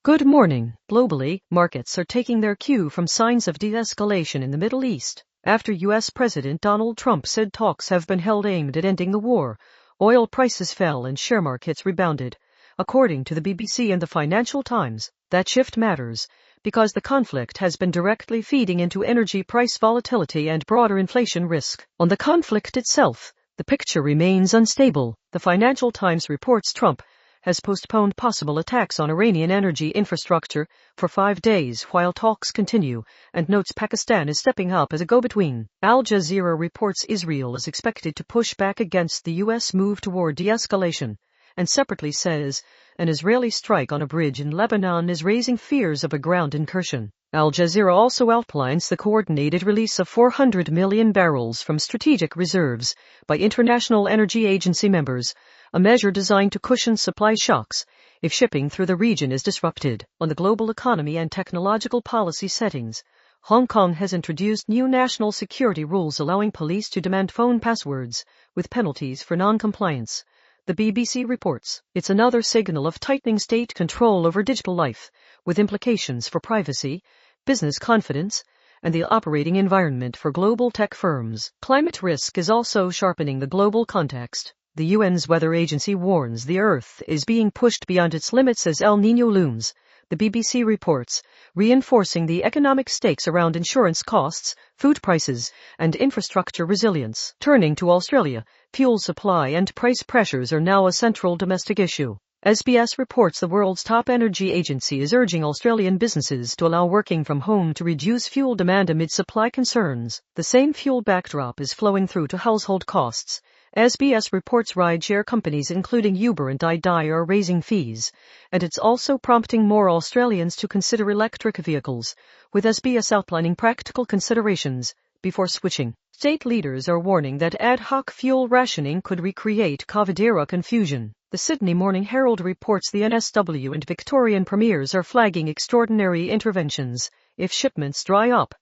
Good morning. Globally, markets are taking their cue from signs of de-escalation in the Middle East. After U.S. President Donald Trump said talks have been held aimed at ending the war, oil prices fell and share markets rebounded. According to the BBC and the Financial Times, that shift matters because the conflict has been directly feeding into energy price volatility and broader inflation risk. On the conflict itself, the picture remains unstable. The Financial Times reports Trump has postponed possible attacks on Iranian energy infrastructure for 5 days while talks continue, and notes Pakistan is stepping up as a go-between. Al Jazeera reports Israel is expected to push back against the U.S. move toward de-escalation, and separately says an Israeli strike on a bridge in Lebanon is raising fears of a ground incursion. Al Jazeera also outlines the coordinated release of 400 million barrels from strategic reserves by International Energy Agency members, a measure designed to cushion supply shocks if shipping through the region is disrupted. On the global economy and technological policy settings, Hong Kong has introduced new national security rules allowing police to demand phone passwords, with penalties for non-compliance. The BBC reports it's another signal of tightening state control over digital life, with implications for privacy, business confidence, and the operating environment for global tech firms. Climate risk is also sharpening the global context. The UN's weather agency warns the Earth is being pushed beyond its limits as El Niño looms, the BBC reports, reinforcing the economic stakes around insurance costs, food prices, and infrastructure resilience. Turning to Australia, fuel supply and price pressures are now a central domestic issue. SBS reports the world's top energy agency is urging Australian businesses to allow working from home to reduce fuel demand amid supply concerns. The same fuel backdrop is flowing through to household costs. SBS reports rideshare companies including Uber and Didi are raising fees, and it's also prompting more Australians to consider electric vehicles, with SBS outlining practical considerations before switching. State leaders are warning that ad hoc fuel rationing could recreate COVID-era confusion. The Sydney Morning Herald reports the NSW and Victorian premiers are flagging extraordinary interventions if shipments dry up,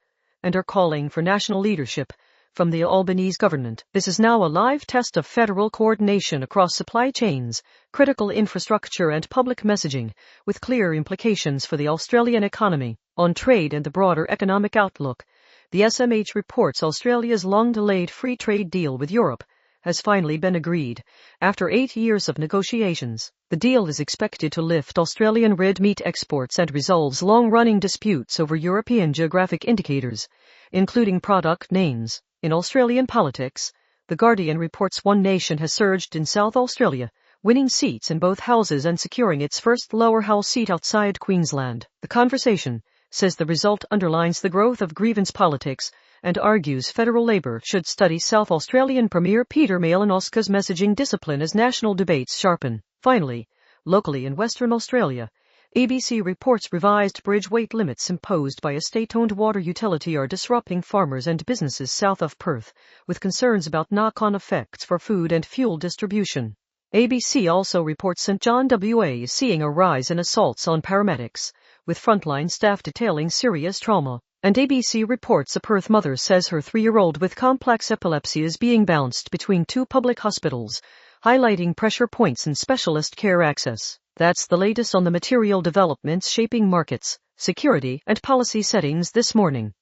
and are calling for national leadership from the Albanese government. This is now a live test of federal coordination across supply chains, critical infrastructure and public messaging, with clear implications for the Australian economy. On trade and the broader economic outlook, the SMH reports Australia's long-delayed free trade deal with Europe has finally been agreed, after 8 years of negotiations. The deal is expected to lift Australian red meat exports and resolves long-running disputes over European geographic indicators, including product names. In Australian politics, The Guardian reports One Nation has surged in South Australia, winning seats in both houses and securing its first lower house seat outside Queensland. The Conversation says the result underlines the growth of grievance politics and argues federal Labor should study South Australian Premier Peter Malinowska's messaging discipline as national debates sharpen. Finally, locally in Western Australia, ABC reports revised bridge weight limits imposed by a state-owned water utility are disrupting farmers and businesses south of Perth, with concerns about knock-on effects for food and fuel distribution. ABC also reports St John WA is seeing a rise in assaults on paramedics, with frontline staff detailing serious trauma. And ABC reports a Perth mother says her 3-year-old with complex epilepsy is being bounced between 2 public hospitals, highlighting pressure points in specialist care access. That's the latest on the material developments shaping markets, security, and policy settings this morning.